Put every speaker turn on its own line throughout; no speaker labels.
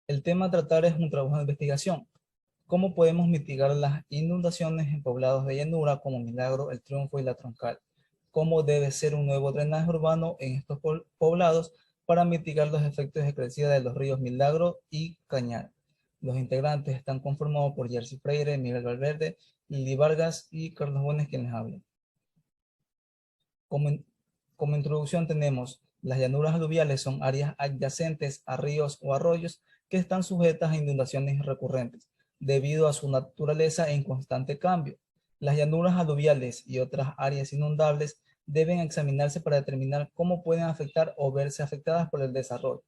El tema a tratar es un trabajo de investigación. ¿Cómo podemos mitigar las inundaciones en poblados de llanura como Milagro, El Triunfo y La Troncal? ¿Cómo debe ser un nuevo drenaje urbano en estos poblados para mitigar los efectos de crecida de los ríos Milagro y Cañar? Los integrantes están conformados por Jersey Freire, Miguel Valverde, Lili Vargas y Carlos Bones, quienes hablan. Como, como introducción tenemos, las llanuras aluviales son áreas adyacentes a ríos o arroyos que están sujetas a inundaciones recurrentes, debido a su naturaleza en constante cambio. Las llanuras aluviales y otras áreas inundables deben examinarse para determinar cómo pueden afectar o verse afectadas por el desarrollo.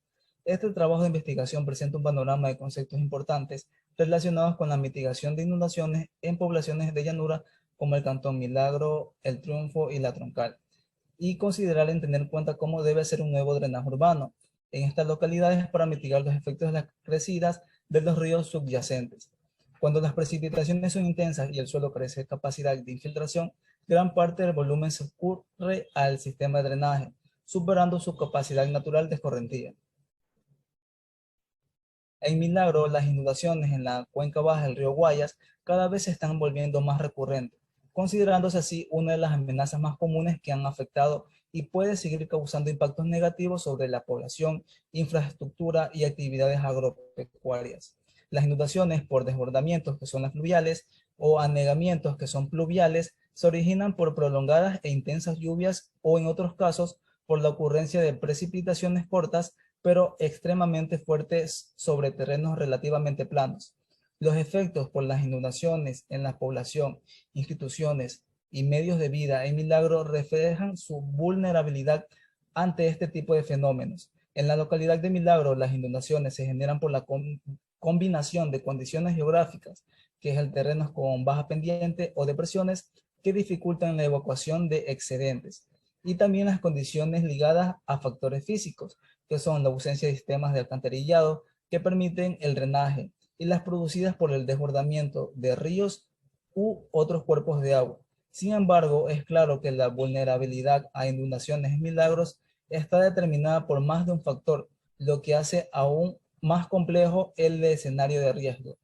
Este trabajo de investigación presenta un panorama de conceptos importantes relacionados con la mitigación de inundaciones en poblaciones de llanura como el Cantón Milagro, El Triunfo y La Troncal, y considerar en tener en cuenta cómo debe ser un nuevo drenaje urbano en estas localidades para mitigar los efectos de las crecidas de los ríos subyacentes. Cuando las precipitaciones son intensas y el suelo carece de capacidad de infiltración, gran parte del volumen se ocurre al sistema de drenaje, superando su capacidad natural de escorrentía. En Milagro, las inundaciones en la cuenca baja del río Guayas cada vez se están volviendo más recurrentes, considerándose así una de las amenazas más comunes que han afectado y puede seguir causando impactos negativos sobre la población, infraestructura y actividades agropecuarias. Las inundaciones por desbordamientos, que son las fluviales, o anegamientos, que son pluviales, se originan por prolongadas e intensas lluvias o, en otros casos, por la ocurrencia de precipitaciones cortas pero extremadamente fuertes sobre terrenos relativamente planos. Los efectos por las inundaciones en la población, instituciones y medios de vida en Milagro reflejan su vulnerabilidad ante este tipo de fenómenos. En la localidad de Milagro, las inundaciones se generan por la combinación de condiciones geográficas, que es el terreno con baja pendiente o depresiones que dificultan la evacuación de excedentes, y también las condiciones ligadas a factores físicos, que son la ausencia de sistemas de alcantarillado que permiten el drenaje, y las producidas por el desbordamiento de ríos u otros cuerpos de agua. Sin embargo, es claro que la vulnerabilidad a inundaciones en Milagros está determinada por más de un factor, lo que hace aún más complejo el escenario de riesgo.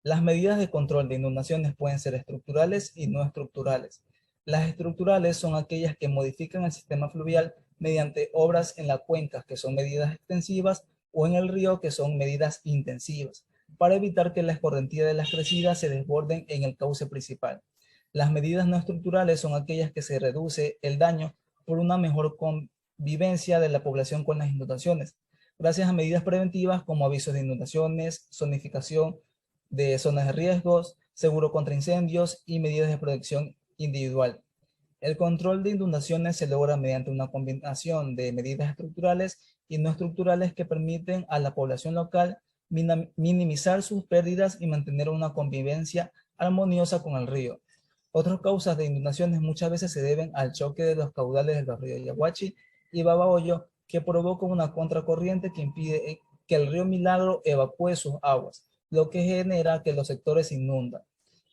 Las medidas de control de inundaciones pueden ser estructurales y no estructurales. Las estructurales son aquellas que modifican el sistema fluvial mediante obras en la cuenca, que son medidas extensivas, o en el río, que son medidas intensivas, para evitar que la escorrentía de las crecidas se desborden en el cauce principal. Las medidas no estructurales son aquellas que se reduce el daño por una mejor convivencia de la población con las inundaciones, gracias a medidas preventivas como avisos de inundaciones, zonificación de zonas de riesgos, seguro contra incendios y medidas de protección individual. El control de inundaciones se logra mediante una combinación de medidas estructurales y no estructurales que permiten a la población local minimizar sus pérdidas y mantener una convivencia armoniosa con el río. Otras causas de inundaciones muchas veces se deben al choque de los caudales de los ríos Yaguachi y Babahoyo, que provoca una contracorriente que impide que el río Milagro evacúe sus aguas, lo que genera que los sectores se inundan.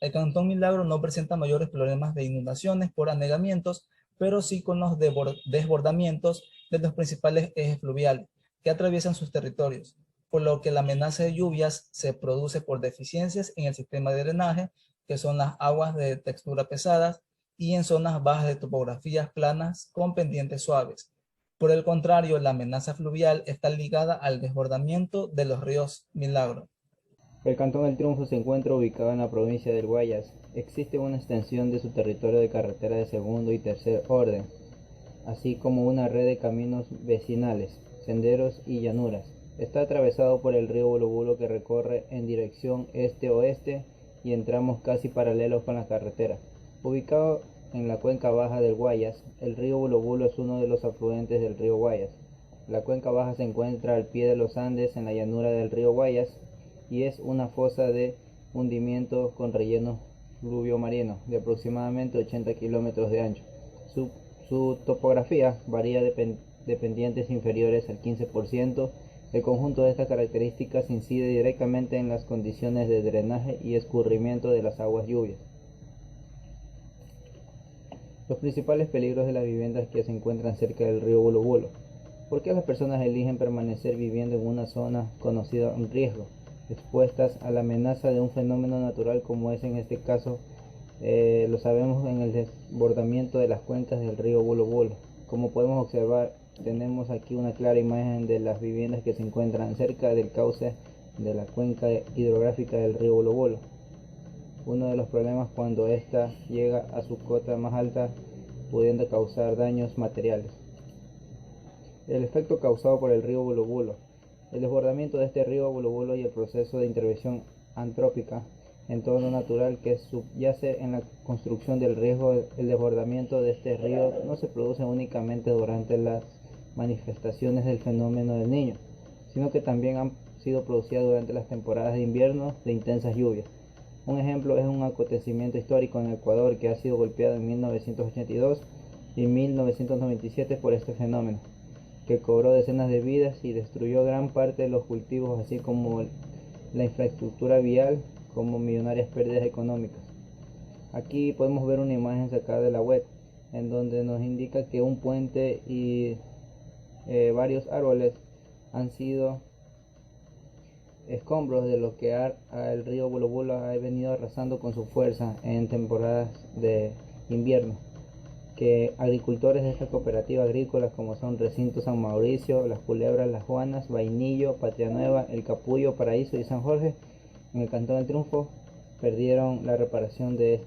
El Cantón Milagro no presenta mayores problemas de inundaciones por anegamientos, pero sí con los desbordamientos de los principales ejes fluviales que atraviesan sus territorios, por lo que la amenaza de lluvias se produce por deficiencias en el sistema de drenaje, que son las aguas de textura pesadas, y en zonas bajas de topografías planas con pendientes suaves. Por el contrario, la amenaza fluvial está ligada al desbordamiento de los ríos Milagro.
El Cantón El Triunfo se encuentra ubicado en la provincia del Guayas. Existe una extensión de su territorio de carretera de segundo y tercer orden, así como una red de caminos vecinales, senderos y llanuras. Está atravesado por el río Bulubulo, que recorre en dirección este-oeste y en tramos casi paralelos con la carretera. Ubicado en la cuenca baja del Guayas, el río Bulubulo es uno de los afluentes del río Guayas. La cuenca baja se encuentra al pie de los Andes, en la llanura del río Guayas, y es una fosa de hundimiento con relleno fluvio-marino de aproximadamente 80 kilómetros de ancho. Su topografía varía de pendientes inferiores al 15%. El conjunto de estas características incide directamente en las condiciones de drenaje y escurrimiento de las aguas lluvias. Los principales peligros de las viviendas que se encuentran cerca del río Bulubulo. ¿Por qué las personas eligen permanecer viviendo en una zona conocida en riesgo, expuestas a la amenaza de un fenómeno natural como es en este caso, lo sabemos en el desbordamiento de las cuencas del río Bulo Bulo? Como podemos observar, tenemos aquí una clara imagen de las viviendas que se encuentran cerca del cauce de la cuenca hidrográfica del río Bulo Bulo. Uno de los problemas cuando ésta llega a su cota más alta, pudiendo causar daños materiales. El efecto causado por el río Bulo Bulo. El desbordamiento de este río Bulo Bulo y el proceso de intervención antrópica, entorno natural que subyace en la construcción del riesgo. El desbordamiento de este río no se produce únicamente durante las manifestaciones del fenómeno del Niño, sino que también han sido producidas durante las temporadas de invierno de intensas lluvias. Un ejemplo es un acontecimiento histórico en Ecuador que ha sido golpeado en 1982 y 1997 por este fenómeno, que cobró decenas de vidas y destruyó gran parte de los cultivos, así como la infraestructura vial, como millonarias pérdidas económicas. Aquí podemos ver una imagen sacada de la web, en donde nos indica que un puente y varios árboles han sido escombros de lo que el río Bulo Bulo ha venido arrasando con su fuerza en temporadas de invierno, que agricultores de esta cooperativa agrícola, como son Recinto San Mauricio, Las Culebras, Las Juanas, Vainillo, Patria Nueva, El Capullo, Paraíso y San Jorge, en el Cantón del Triunfo, perdieron la reparación de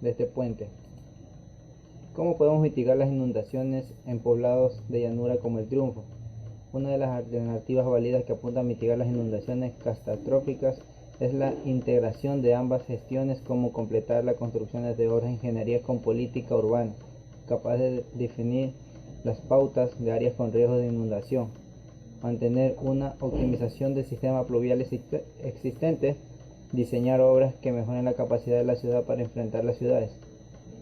este puente. ¿Cómo podemos mitigar las inundaciones en poblados de llanura como el Triunfo? Una de las alternativas válidas que apunta a mitigar las inundaciones catastróficas es la integración de ambas gestiones, como completar las construcciones de obras de ingeniería con política urbana, capaz de definir las pautas de áreas con riesgo de inundación, mantener una optimización del sistema pluvial existente, diseñar obras que mejoren la capacidad de la ciudad para enfrentar las ciudades.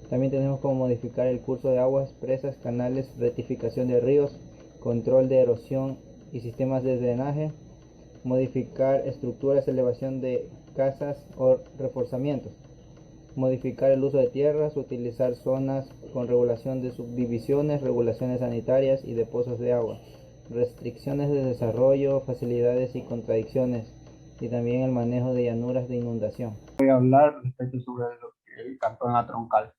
También tenemos como modificar el curso de aguas, presas, canales, rectificación de ríos, control de erosión y sistemas de drenaje, modificar estructuras, elevación de casas o reforzamientos, modificar el uso de tierras, utilizar zonas con regulación de subdivisiones, regulaciones sanitarias y de pozos de agua, restricciones de desarrollo, facilidades y contradicciones, y también el manejo de llanuras de inundación.
Voy a hablar respecto sobre el Cantón La Troncal.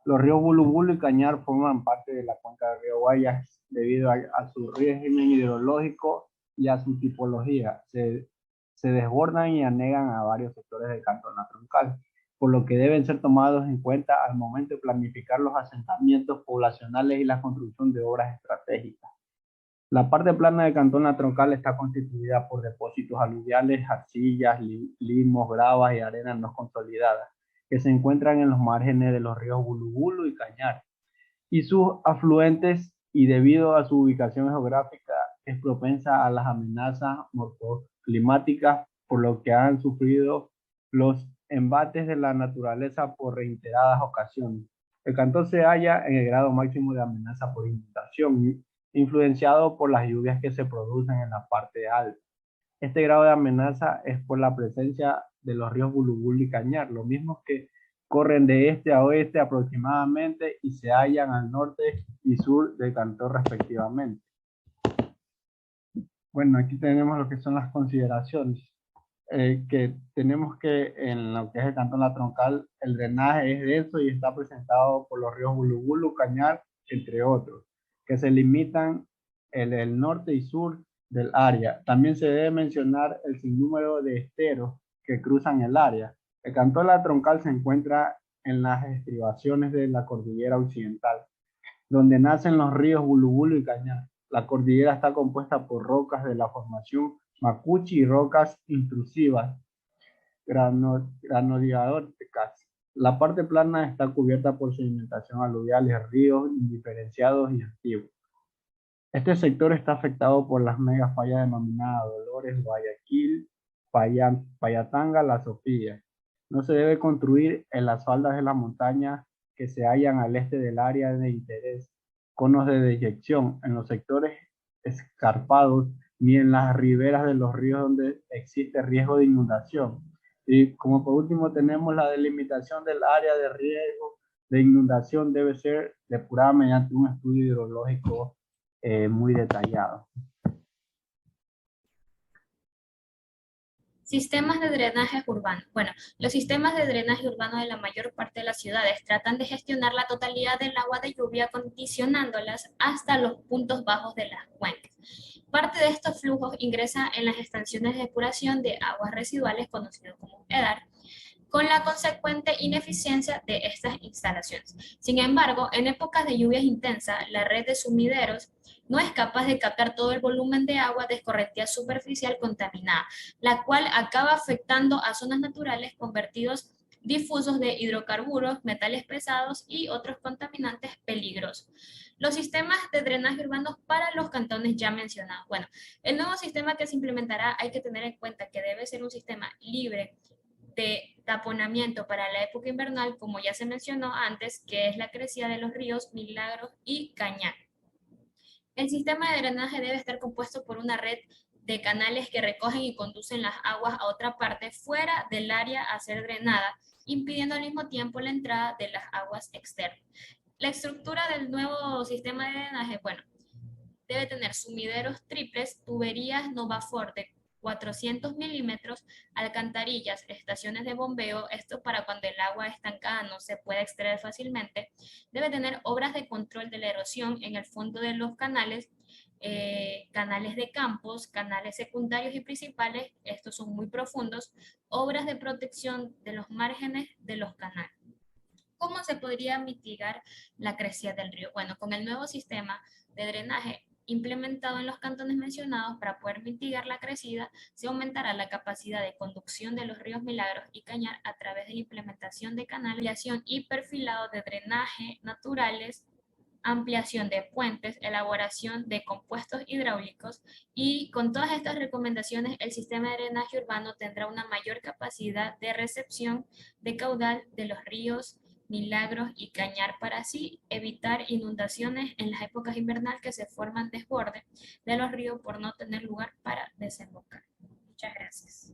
Los ríos Bulo Bulo y Cañar forman parte de la cuenca del río Guayas debido a su régimen hidrológico y a su tipología. Se desbordan y anegan a varios sectores del Cantón La Troncal, por lo que deben ser tomados en cuenta al momento de planificar los asentamientos poblacionales y la construcción de obras estratégicas. La parte plana del Cantón La Troncal está constituida por depósitos aluviales, arcillas, limos, gravas y arenas no consolidadas, que se encuentran en los márgenes de los ríos Bulo Bulo y Cañar, y sus afluentes, y debido a su ubicación geográfica, es propensa a las amenazas morfoclimáticas, por lo que han sufrido los embates de la naturaleza por reiteradas ocasiones. El cantón se halla en el grado máximo de amenaza por inundación, influenciado por las lluvias que se producen en la parte alta. Este grado de amenaza es por la presencia de los ríos Bulo Bulo y Cañar, los mismos que corren de este a oeste aproximadamente y se hallan al norte y sur del cantón respectivamente. Bueno, aquí tenemos lo que son las consideraciones. Que tenemos que en lo que es el Cantón La Troncal, el drenaje es denso y está presentado por los ríos Bulo Bulo, Cañar, entre otros, que se limitan en el norte y sur del área. También se debe mencionar el sinnúmero de esteros que cruzan el área. El Cantón La Troncal se encuentra en las estribaciones de la cordillera occidental, donde nacen los ríos Bulo Bulo y Cañar. La cordillera está compuesta por rocas de la formación Macuchi y rocas intrusivas granodioricas. La parte plana está cubierta por sedimentación aluvial y ríos indiferenciados y activos. Este sector está afectado por las megafallas denominadas Dolores, Guayaquil, Payatanga, La Sofía. No se debe construir en las faldas de la montaña que se hallan al este del área de interés, conos de deyección en los sectores escarpados, ni en las riberas de los ríos donde existe riesgo de inundación. Y como por último tenemos la delimitación del área de riesgo de inundación debe ser depurada mediante un estudio hidrológico muy detallado.
Sistemas de drenaje urbano. Bueno, los sistemas de drenaje urbano de la mayor parte de las ciudades tratan de gestionar la totalidad del agua de lluvia, condicionándolas hasta los puntos bajos de las cuencas. Parte de estos flujos ingresa en las estaciones de depuración de aguas residuales, conocido como EDAR, con la consecuente ineficiencia de estas instalaciones. Sin embargo, en épocas de lluvias intensas, la red de sumideros no es capaz de captar todo el volumen de agua de escorrentía superficial contaminada, la cual acaba afectando a zonas naturales con vertidos difusos de hidrocarburos, metales pesados y otros contaminantes peligrosos. Los sistemas de drenaje urbanos para los cantones ya mencionados. Bueno, el nuevo sistema que se implementará hay que tener en cuenta que debe ser un sistema libre de taponamiento para la época invernal, como ya se mencionó antes, que es la crecida de los ríos Milagros y Cañar. El sistema de drenaje debe estar compuesto por una red de canales que recogen y conducen las aguas a otra parte fuera del área a ser drenada, impidiendo al mismo tiempo la entrada de las aguas externas. La estructura del nuevo sistema de drenaje, bueno, debe tener sumideros triples, tuberías Novafort de 400 milímetros, alcantarillas, estaciones de bombeo, esto para cuando el agua estancada no se puede extraer fácilmente. Debe tener obras de control de la erosión en el fondo de los canales, canales de campos, canales secundarios y principales, estos son muy profundos, obras de protección de los márgenes de los canales. ¿Cómo se podría mitigar la crecida del río? Bueno, con el nuevo sistema de drenaje implementado en los cantones mencionados, para poder mitigar la crecida, se aumentará la capacidad de conducción de los ríos Milagros y Cañar a través de la implementación de canales, ampliación y perfilado de drenaje naturales, ampliación de puentes, elaboración de compuestos hidráulicos, y con todas estas recomendaciones el sistema de drenaje urbano tendrá una mayor capacidad de recepción de caudal de los ríos Milagros y Cañar, para así evitar inundaciones en las épocas invernales que se forman desbordes de los ríos por no tener lugar para desembocar. Muchas gracias.